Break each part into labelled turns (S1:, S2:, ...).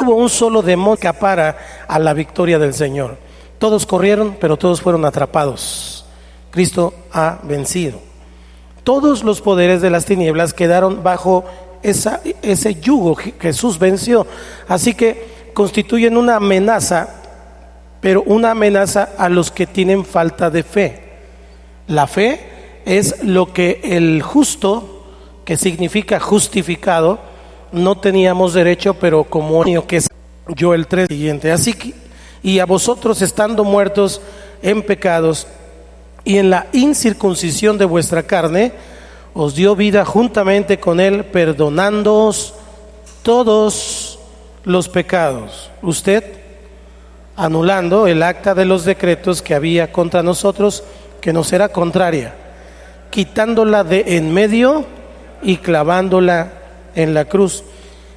S1: Hubo un solo demonio que escapara a la victoria del Señor. Todos corrieron, pero todos fueron atrapados. Cristo ha vencido. Todos los poderes de las tinieblas quedaron bajo ese yugo. Jesús venció. Así que constituyen una amenaza, pero una amenaza a los que tienen falta de fe. La fe es lo que el justo, que significa justificado, no teníamos derecho, pero como que es Joel 3 siguiente. Así que, y a vosotros estando muertos en pecados y en la incircuncisión de vuestra carne, os dio vida juntamente con él, perdonándoos todos los pecados. Usted, anulando el acta de los decretos que había contra nosotros, que nos era contraria, quitándola de en medio y clavándola en la cruz,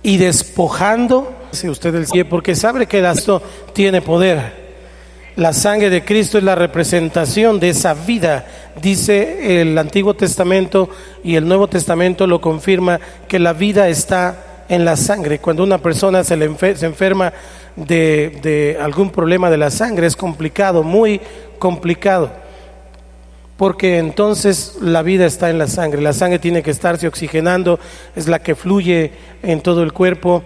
S1: y despojando, si usted el cielo, porque sabe que esto tiene poder. La sangre de Cristo es la representación de esa vida. Dice el Antiguo Testamento y el Nuevo Testamento lo confirma, que la vida está en la sangre. Cuando una persona se enferma de algún problema de la sangre, es complicado, muy complicado, porque entonces la vida está en la sangre. La sangre tiene que estarse oxigenando, es la que fluye en todo el cuerpo.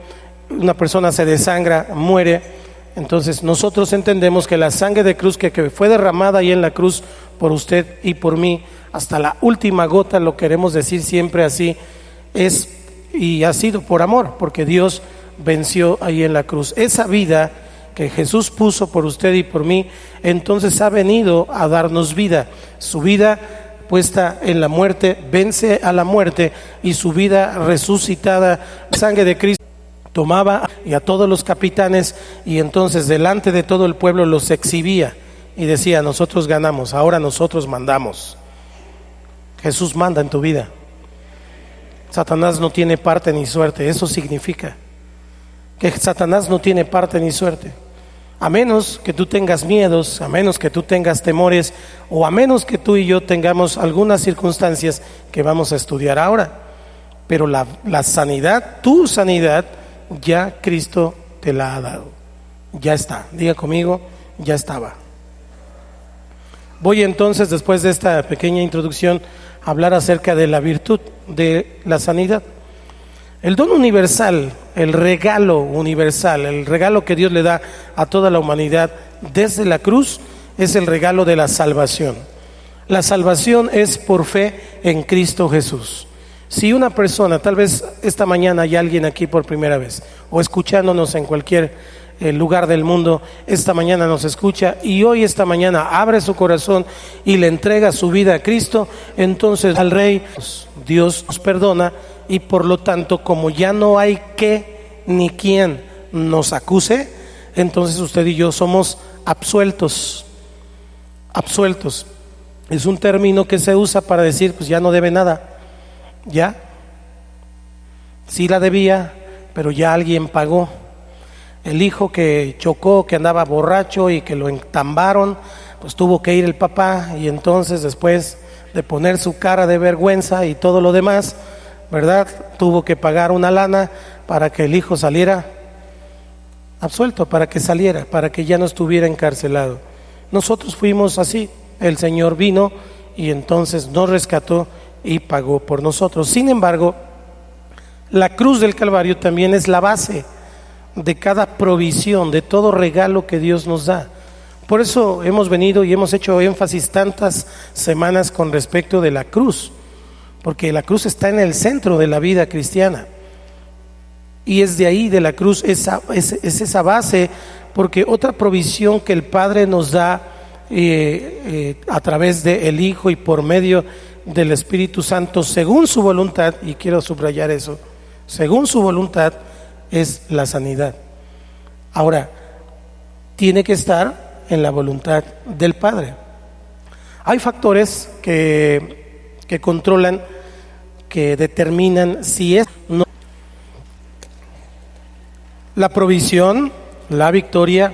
S1: Una persona se desangra, muere. Entonces nosotros entendemos que la sangre de cruz que fue derramada ahí en la cruz por usted y por mí, hasta la última gota, lo queremos decir siempre así, es y ha sido por amor, porque Dios venció ahí en la cruz. Esa vida que Jesús puso por usted y por mí, entonces ha venido a darnos vida. Su vida puesta en la muerte, vence a la muerte, y su vida resucitada, la sangre de Cristo tomaba y a todos los capitanes, y entonces delante de todo el pueblo los exhibía y decía: nosotros ganamos, ahora nosotros mandamos. Jesús manda en tu vida. Satanás no tiene parte ni suerte. Eso significa que Satanás no tiene parte ni suerte, a menos que tú tengas miedos, a menos que tú tengas temores, o a menos que tú y yo tengamos algunas circunstancias que vamos a estudiar ahora. Pero la sanidad, tu sanidad, ya Cristo te la ha dado. Ya está. Diga conmigo: ya estaba. Voy entonces, después de esta pequeña introducción, a hablar acerca de la virtud de la sanidad. El don universal, el regalo universal, el regalo que Dios le da a toda la humanidad desde la cruz, es el regalo de la salvación. La salvación es por fe en Cristo Jesús. Si una persona, tal vez esta mañana hay alguien aquí por primera vez, o escuchándonos en cualquier lugar del mundo, esta mañana nos escucha y hoy esta mañana abre su corazón y le entrega su vida a Cristo, entonces al Rey Dios nos perdona, y por lo tanto, como ya no hay qué ni quien nos acuse, entonces usted y yo somos absueltos. Absueltos es un término que se usa para decir, pues ya no debe nada. Ya, sí la debía, pero ya alguien pagó. El hijo que chocó, que andaba borracho y que lo entambaron, pues tuvo que ir el papá, y entonces después de poner su cara de vergüenza y todo lo demás, ¿verdad?, tuvo que pagar una lana para que el hijo saliera absuelto, para que saliera, para que ya no estuviera encarcelado. Nosotros fuimos así. El Señor vino y entonces nos rescató y pagó por nosotros. Sin embargo, la cruz del Calvario también es la base de cada provisión, de todo regalo que Dios nos da. Por eso hemos venido y hemos hecho énfasis tantas semanas con respecto de la cruz, porque la cruz está en el centro de la vida cristiana, y es de ahí, de la cruz, es esa base, porque otra provisión que el Padre nos da a través del Hijo y por medio del Espíritu Santo, según su voluntad, y quiero subrayar eso, según su voluntad, es la sanidad. Ahora, tiene que estar en la voluntad del Padre. Hay factores que controlan, que determinan si es no. La provisión, la victoria,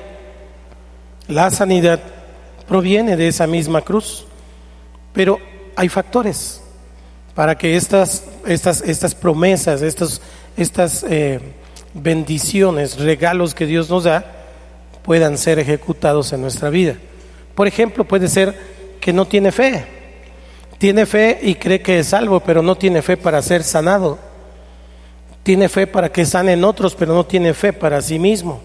S1: la sanidad proviene de esa misma cruz, pero hay factores para que estas promesas, estas bendiciones, regalos que Dios nos da, puedan ser ejecutados en nuestra vida. Por ejemplo, puede ser que no tiene fe. Tiene fe y cree que es salvo, pero no tiene fe para ser sanado. Tiene fe para que sanen otros, pero no tiene fe para sí mismo.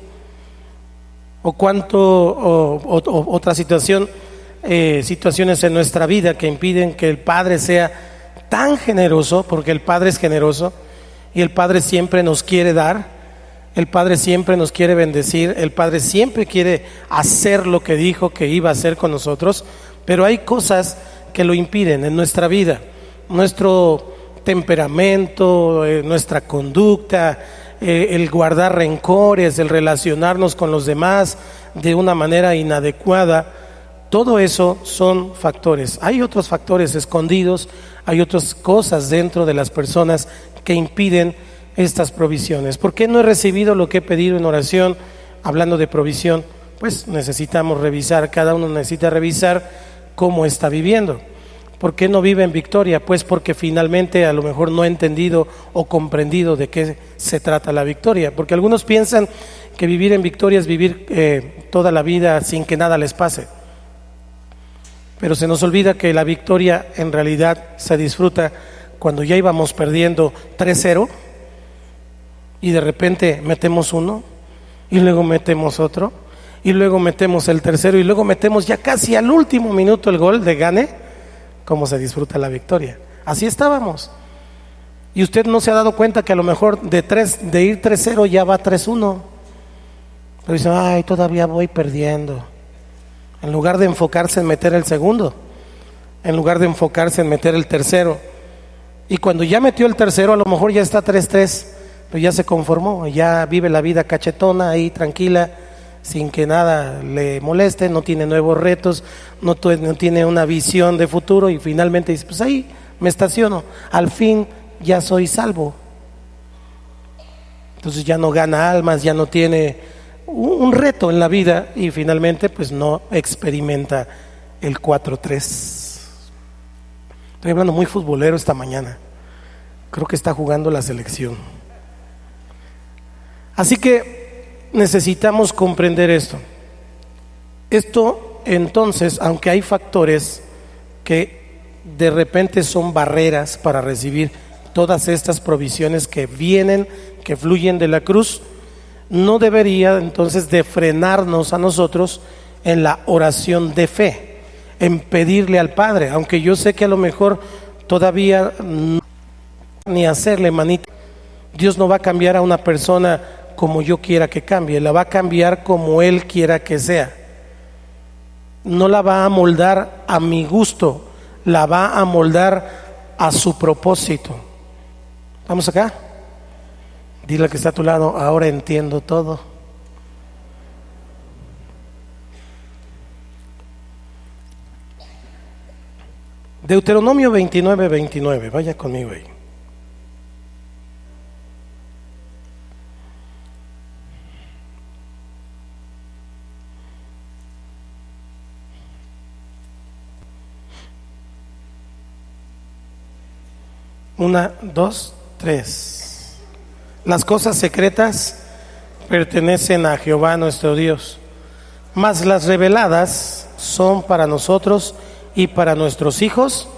S1: Otra situación, situaciones en nuestra vida que impiden que el Padre sea tan generoso, porque el Padre es generoso y el Padre siempre nos quiere dar, el Padre siempre nos quiere bendecir, el Padre siempre quiere hacer lo que dijo que iba a hacer con nosotros, pero hay cosas que lo impiden en nuestra vida, nuestro temperamento, nuestra conducta, el guardar rencores, el relacionarnos con los demás de una manera inadecuada. Todo eso son factores. Hay otros factores escondidos, hay otras cosas dentro de las personas que impiden estas provisiones. ¿Por qué no he recibido lo que he pedido en oración? Hablando de provisión, pues necesitamos revisar, cada uno necesita revisar cómo está viviendo. ¿Por qué no vive en victoria? Pues porque finalmente a lo mejor no ha entendido o comprendido de qué se trata la victoria. Porque algunos piensan que vivir en victoria es vivir toda la vida sin que nada les pase. Pero se nos olvida que la victoria en realidad se disfruta cuando ya íbamos perdiendo 3-0 y de repente metemos uno y luego metemos otro y luego metemos el tercero y luego metemos ya casi al último minuto el gol de gane. Cómo se disfruta la victoria. Así estábamos. Y usted no se ha dado cuenta que a lo mejor de ir 3-0 ya va 3-1. Pero dice, ay, todavía voy perdiendo. En lugar de enfocarse en meter el segundo, en lugar de enfocarse en meter el tercero. Y cuando ya metió el tercero, a lo mejor ya está 3-3, pero ya se conformó, ya vive la vida cachetona ahí tranquila, sin que nada le moleste, no tiene nuevos retos, no tiene una visión de futuro y finalmente dice, pues ahí me estaciono, al fin ya soy salvo. Entonces ya no gana almas, ya no tiene un reto en la vida y finalmente pues no experimenta el 4-3. Estoy hablando muy futbolero esta mañana, creo que está jugando la selección. Así que necesitamos comprender esto. Esto entonces, aunque hay factores que de repente son barreras para recibir todas estas provisiones que vienen, que fluyen de la cruz, no debería entonces de frenarnos a nosotros en la oración de fe, en pedirle al Padre, aunque yo sé que a lo mejor todavía no, ni hacerle manita. Dios no va a cambiar a una persona como yo quiera que cambie, la va a cambiar como Él quiera que sea. No la va a moldar a mi gusto, la va a moldar a su propósito. ¿Vamos acá? Dile al que está a tu lado, ahora entiendo todo. Deuteronomio 29:29, vaya conmigo ahí. Una, dos, tres. Las cosas secretas pertenecen a Jehová nuestro Dios, mas las reveladas son para nosotros y para nuestros hijos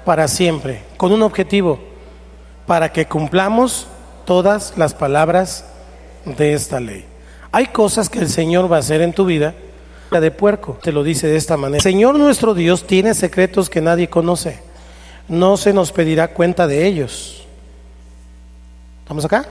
S1: para siempre, con un objetivo, para que cumplamos todas las palabras de esta ley. Hay cosas que el Señor va a hacer en tu vida de puerco, te lo dice de esta manera. El Señor nuestro Dios tiene secretos que nadie conoce. No se nos pedirá cuenta de ellos. ¿Estamos acá?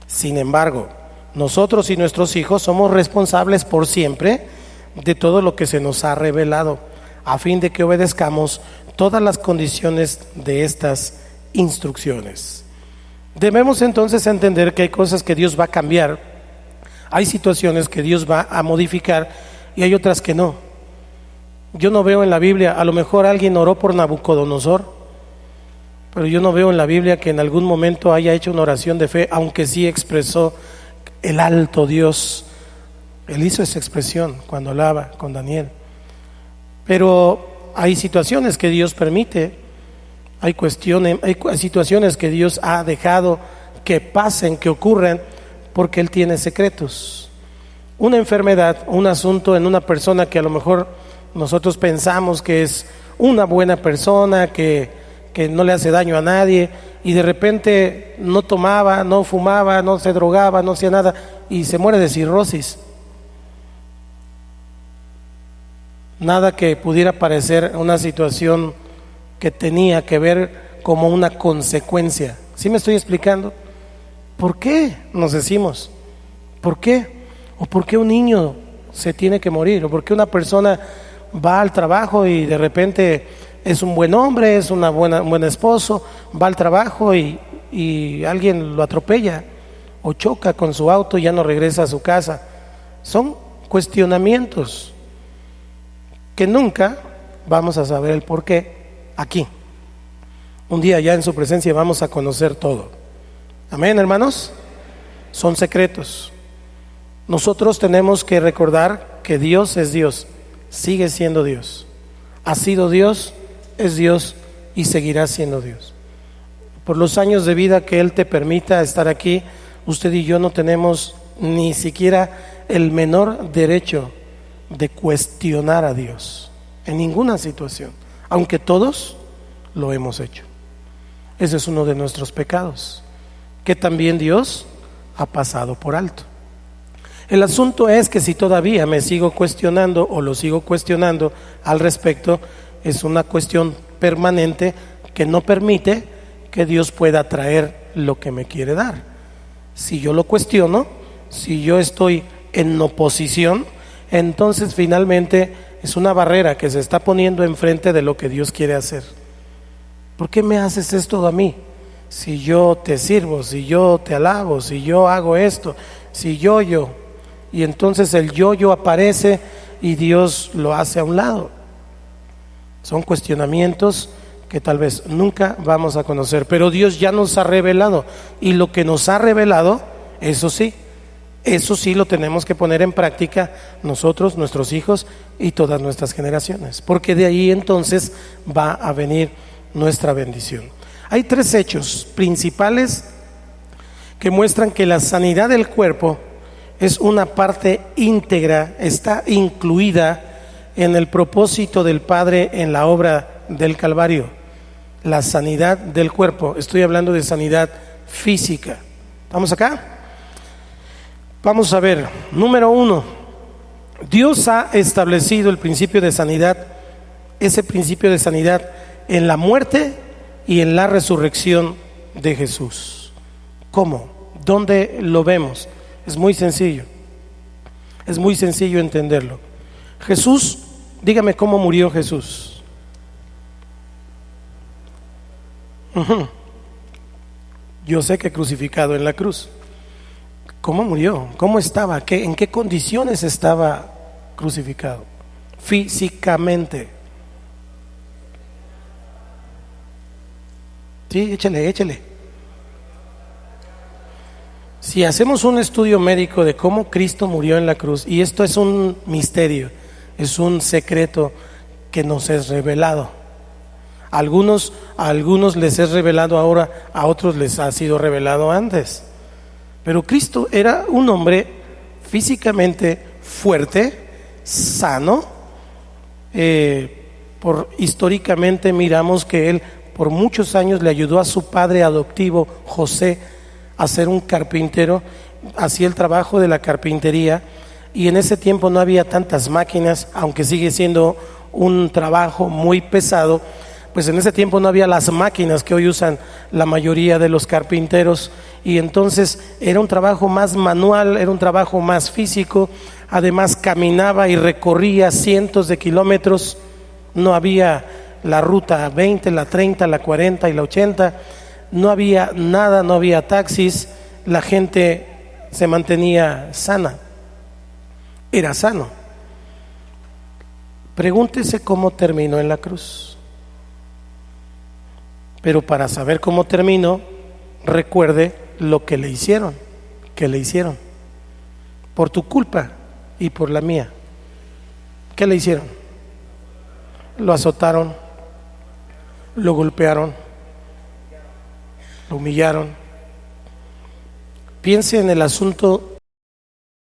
S1: Sin embargo, nosotros y nuestros hijos somos responsables por siempre de todo lo que se nos ha revelado, a fin de que obedezcamos todas las condiciones de estas instrucciones. Debemos entonces entender que hay cosas que Dios va a cambiar, hay situaciones que Dios va a modificar y hay otras que no. Yo no veo en la Biblia, a lo mejor alguien oró por Nabucodonosor, pero yo no veo en la Biblia que en algún momento haya hecho una oración de fe, aunque sí expresó el alto Dios. Él hizo esa expresión cuando hablaba con Daniel. Pero hay situaciones que Dios permite, hay situaciones que Dios ha dejado que pasen, que ocurren, porque Él tiene secretos. Una enfermedad, un asunto en una persona que a lo mejor nosotros pensamos que es una buena persona, que no le hace daño a nadie, y de repente no tomaba, no fumaba, no se drogaba, no hacía nada, y se muere de cirrosis. Nada que pudiera parecer una situación que tenía que ver como una consecuencia. ¿Sí me estoy explicando? ¿Por qué nos decimos? ¿Por qué? ¿O por qué un niño se tiene que morir? ¿O por qué una persona va al trabajo y de repente es un buen hombre, es un buen esposo, va al trabajo y alguien lo atropella o choca con su auto y ya no regresa a su casa? Son cuestionamientos que nunca vamos a saber el por qué aquí. Un día ya en su presencia vamos a conocer todo. Amén, hermanos. Son secretos. Nosotros tenemos que recordar que Dios es Dios, sigue siendo Dios, ha sido Dios, es Dios y seguirá siendo Dios. Por los años de vida que Él te permita estar aquí, usted y yo no tenemos ni siquiera el menor derecho de cuestionar a Dios en ninguna situación, aunque todos lo hemos hecho. Ese es uno de nuestros pecados, que también Dios ha pasado por alto. El asunto es que si todavía me sigo cuestionando o lo sigo cuestionando al respecto, es una cuestión permanente que no permite que Dios pueda traer lo que me quiere dar. Si yo lo cuestiono, si yo estoy en oposición, entonces finalmente es una barrera que se está poniendo enfrente de lo que Dios quiere hacer. ¿Por qué me haces esto a mí? Si yo te sirvo, si yo te alabo, si yo hago esto, si yo. Y entonces el yo aparece y Dios lo hace a un lado. Son cuestionamientos que tal vez nunca vamos a conocer, pero Dios ya nos ha revelado, y lo que nos ha revelado, eso sí lo tenemos que poner en práctica nosotros, nuestros hijos y todas nuestras generaciones, porque de ahí entonces va a venir nuestra bendición. Hay 3 hechos principales que muestran que la sanidad del cuerpo es una parte íntegra, está incluida en el propósito del Padre en la obra del Calvario. La sanidad del cuerpo, estoy hablando de sanidad física. ¿Vamos acá? Vamos a ver, número 1, Dios ha establecido el principio de sanidad, ese principio de sanidad en la muerte y en la resurrección de Jesús. ¿Cómo? ¿Dónde lo vemos? Es muy sencillo entenderlo. Jesús, dígame cómo murió Jesús. Yo sé que crucificado en la cruz. ¿Cómo murió? ¿Cómo estaba? ¿En qué condiciones estaba crucificado? Físicamente. Sí, échale. Si hacemos un estudio médico de cómo Cristo murió en la cruz, y esto es un misterio, es un secreto que nos es revelado. A algunos les es revelado ahora, a otros les ha sido revelado antes. Pero Cristo era un hombre físicamente fuerte, sano. Históricamente miramos que él por muchos años le ayudó a su padre adoptivo José a ser un carpintero, hacía el trabajo de la carpintería, y en ese tiempo no había tantas máquinas, aunque sigue siendo un trabajo muy pesado. Pues en ese tiempo no había las máquinas que hoy usan la mayoría de los carpinteros, y entonces era un trabajo más manual, era un trabajo más físico. Además caminaba y recorría cientos de kilómetros, no había la ruta 20, la 30, la 40 y la 80, no había nada, no había taxis, la gente se mantenía sana, era sano. Pregúntese cómo terminó en la cruz. Pero para saber cómo terminó, recuerde lo que le hicieron, por tu culpa y por la mía. ¿Qué le hicieron? Lo azotaron, lo golpearon, lo humillaron, Piense en el asunto